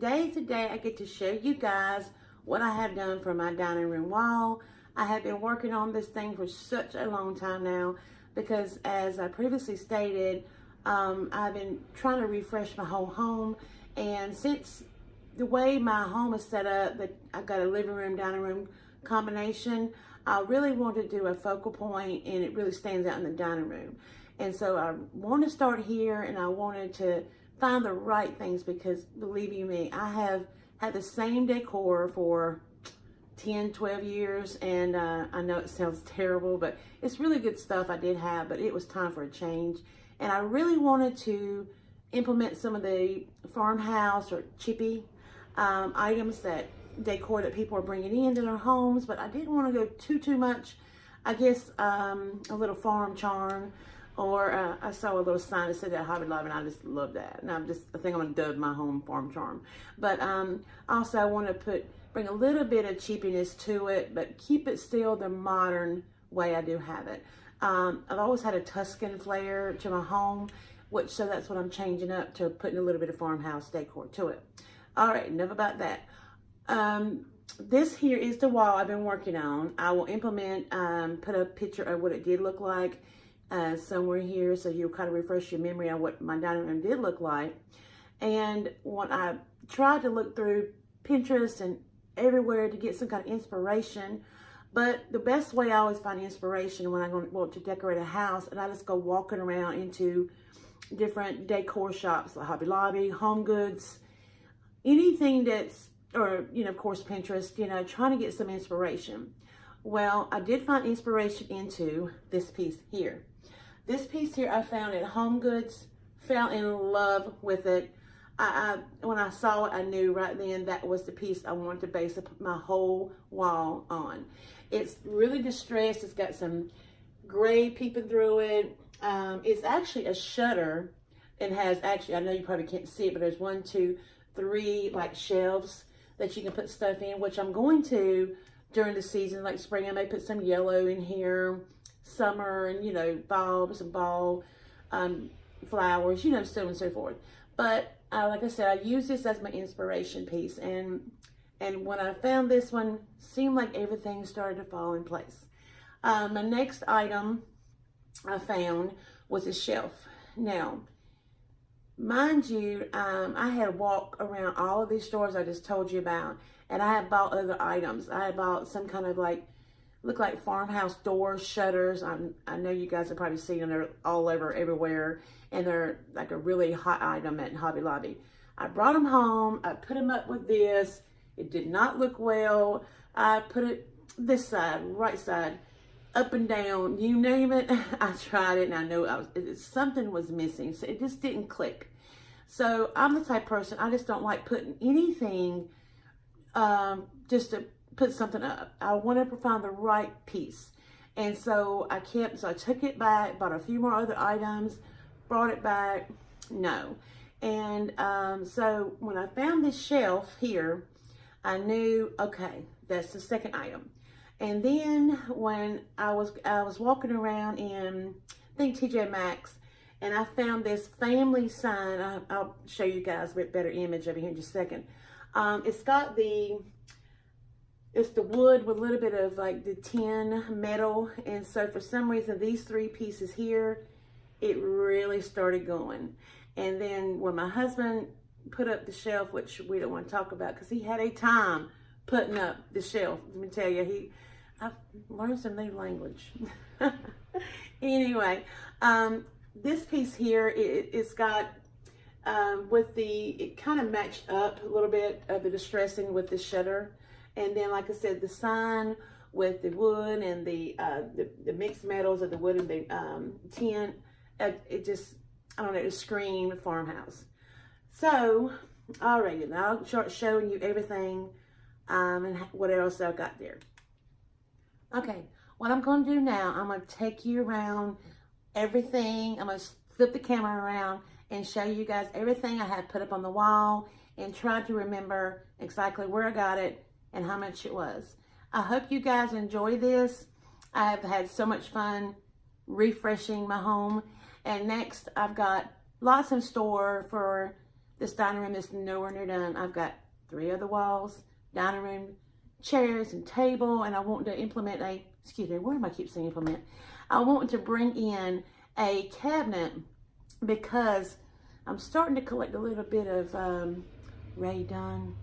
today I get to show you guys what I have done for my dining room wall. I have been working on this thing for such a long time now because, as I previously stated, I've been trying to refresh my whole home, and since the way my home is set up, that I've got a living room, dining room combination, I really want to do a focal point, and it really stands out in the dining room. And so I want to start here, and I wanted to find the right things because, believe you me, I have had the same decor for 10, 12 years, and I know it sounds terrible, but it's really good stuff I did have, but it was time for a change. And I really wanted to implement some of the Farmhouse or chippy items, that decor that people are bringing into their homes, but I didn't want to go too much. I guess a little farm charm, or I saw a little sign that said that Hobby Lobby, and I just love that. And I think I'm gonna dub my home farm charm. But also I want to bring a little bit of cheapiness to it, but keep it still the modern way I do have it. I've always had a Tuscan flair to my home, so that's what I'm changing up to, putting a little bit of farmhouse decor to it. All right, enough about that. This here is the wall I've been working on. I will implement, put a picture of what it did look like somewhere here, so you'll kind of refresh your memory on what my dining room did look like. And when I tried to look through Pinterest and everywhere to get some kind of inspiration, but the best way I always find inspiration when I want to decorate a house, and I just go walking around into different decor shops like Hobby Lobby, Home Goods, anything that's, or, you know, of course, Pinterest, you know, trying to get some inspiration. Well, I did find inspiration into this piece here. This piece here I found at Home Goods, fell in love with it. When I saw it, I knew right then that was the piece I wanted to base my whole wall on. It's really distressed. It's got some gray peeping through it. It's actually a shutter, and has actually, I know you probably can't see it, but there's 1, 2, 3 like shelves that you can put stuff in, which I'm going to during the season, like spring. I may put some yellow in here, summer, and, you know, fall, some fall flowers, you know, so on and so forth. But like I said, I use this as my inspiration piece, and when I found this one, seemed like everything started to fall in place. My next item I found was a shelf. Now, mind you, I had walked around all of these stores I just told you about, and I had bought other items. I had bought some kind of like, look like farmhouse doors, shutters. I know you guys have probably seen them. They're all over, everywhere, and they're like a really hot item at Hobby Lobby. I brought them home. I put them up with this. It did not look well. I put it this side, right side, up and down, you name it. I tried it, and I know something was missing, so it just didn't click. So I'm the type of person, I just don't like putting anything just to put something up. I wanted to find the right piece. And so I took it back, bought a few more other items, brought it back, no. And so when I found this shelf here, I knew, okay, that's the second item. And then when I was walking around in, I think, TJ Maxx, and I found this family sign. I'll show you guys a bit better image of it here in just a second. It's got it's the wood with a little bit of like the tin metal. And so for some reason, these 3 pieces here, it really started going. And then when my husband put up the shelf, which we don't want to talk about because he had a time putting up the shelf. Let me tell you, I've learned some new language. Anyway, this piece here, it's got, it kind of matched up a little bit of the distressing with the shutter. And then, like I said, the sign with the wood and the mixed metals of the wood and the tin, it just, I don't know, it screamed farmhouse. So, alrighty, now I'll start showing you everything and what else I've got there. Okay, what I'm going to do now, I'm going to take you around everything. I'm going to flip the camera around and show you guys everything I had put up on the wall, and try to remember exactly where I got it and how much it was. I hope you guys enjoy this. I have had so much fun refreshing my home. And next, I've got lots in store for This dining room is nowhere near done. I've got 3 other walls, dining room, chairs and table, and I want to implement a, excuse me, where am I keep saying implement? I want to bring in a cabinet because I'm starting to collect a little bit of Ray Dunn.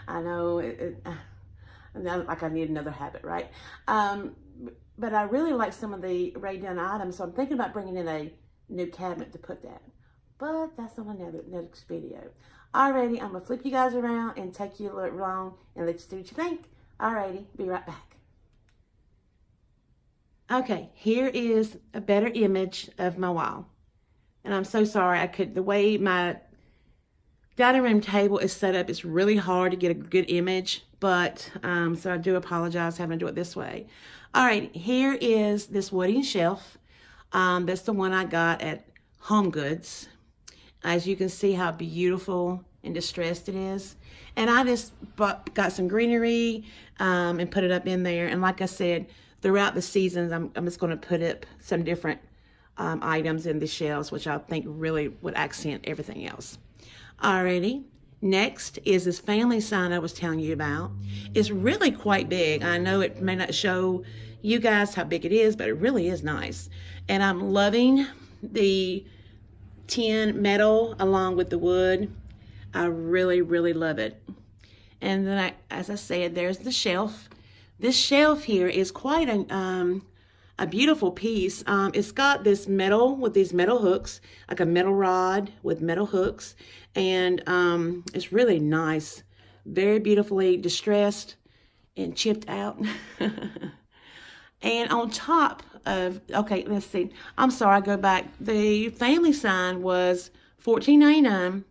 I know, like I need another habit, right? But I really like some of the Ray Dunn items, so I'm thinking about bringing in a new cabinet to put that. But that's on another next video. Alrighty, I'm gonna flip you guys around and take you a look wrong and let you see what you think. Alrighty, be right back. Okay, here is a better image of my wall. And I'm so sorry, the way my dining room table is set up, it's really hard to get a good image, but so I do apologize having to do it this way. All right, here is this wooden shelf. That's the one I got at Home Goods. As you can see how beautiful and distressed it is. And I just got some greenery and put it up in there. And like I said, throughout the seasons, I'm just going to put up some different items in the shelves, which I think really would accent everything else. Alrighty, next is this family sign I was telling you about. It's really quite big. I know it may not show you guys how big it is, but it really is nice. And I'm loving the tin metal along with the wood. I really, really love it. And then, as I said, there's the shelf. This shelf here is quite a beautiful piece. It's got this metal with these metal hooks, like a metal rod with metal hooks. And it's really nice. Very beautifully distressed and chipped out. And on top of, okay, let's see. I'm sorry, I go back. The family sign was $14.99.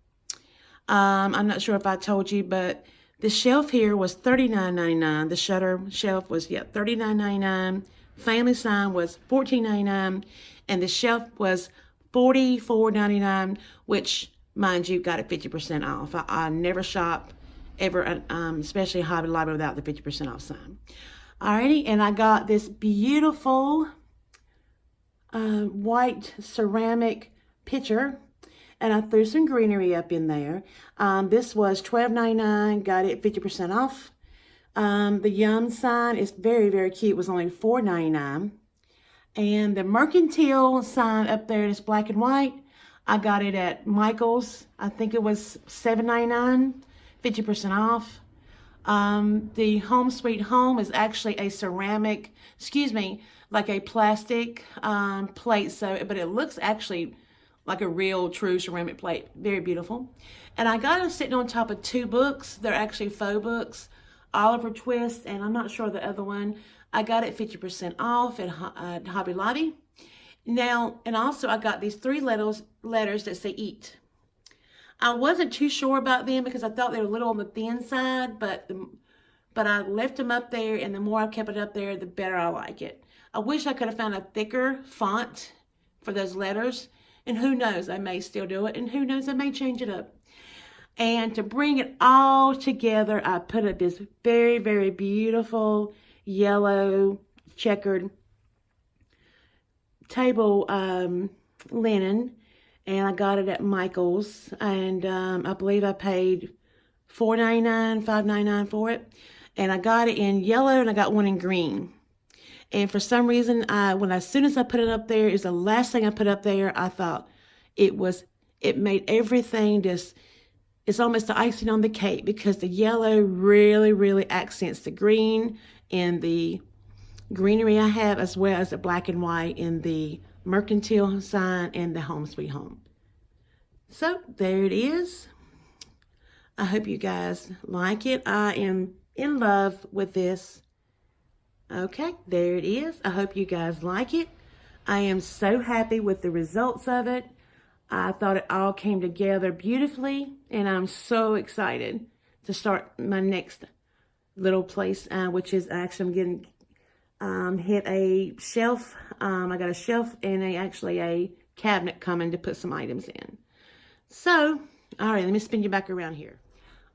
I'm not sure if I told you, but the shelf here was $39.99. The shutter shelf was, yeah, $39.99. Family sign was $14.99. And the shelf was $44.99, which, mind you, got it 50% off. I never shop ever, especially Hobby Lobby, without the 50% off sign. Alrighty, and I got this beautiful white ceramic pitcher, and I threw some greenery up in there. This was $12.99, got it 50% off. The Yum sign is very, very cute. It was only $4.99. And the mercantile sign up there is black and white. I got it at Michael's. I think it was $7.99, 50% off. The Home Sweet Home is actually a ceramic, like a plastic plate, but it looks actually like a real true ceramic plate. Very beautiful. And I got it sitting on top of 2 books. They're actually faux books, Oliver Twist, and I'm not sure the other one. I got it 50% off at Hobby Lobby. Now, and also I got these 3 letters that say eat. I wasn't too sure about them because I thought they were a little on the thin side, but I left them up there, and the more I kept it up there, the better I like it. I wish I could have found a thicker font for those letters, and who knows, I may still do it, and who knows, I may change it up. And to bring it all together, I put up this very, very beautiful yellow checkered table linen. And I got it at Michael's, and I believe I paid $4.99, $5.99 for it. And I got it in yellow, and I got one in green. And for some reason, as soon as I put it up there, it's the last thing I put up there. I thought it made everything just, it's almost the icing on the cake, because the yellow really, really accents the green and the greenery I have, as well as the black and white in the mercantile sign and the Home Sweet Home. So there it is. I hope you guys like it. I am in love with this. Okay, there it is. I hope you guys like it. I am so happy with the results of it. I thought it all came together beautifully, and I'm so excited to start my next little place, which is actually I'm getting hit a shelf. I got a shelf and actually a cabinet coming to put some items in. So, all right, let me spin you back around here.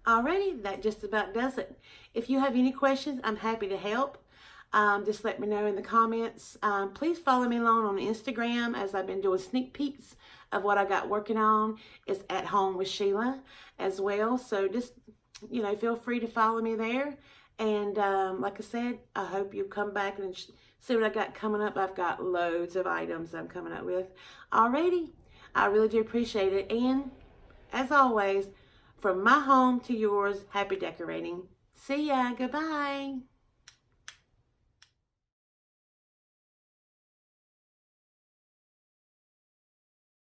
Alrighty, that just about does it. If you have any questions, I'm happy to help. just let me know in the comments. Please follow me along on Instagram as I've been doing sneak peeks of what I got working on. It's At Home with Sheila as well. So just, you know, feel free to follow me there. And like I said, I hope you come back and see what I got coming up. I've got loads of items I'm coming up with already. I really do appreciate it. And as always, from my home to yours, happy decorating. See ya. Goodbye.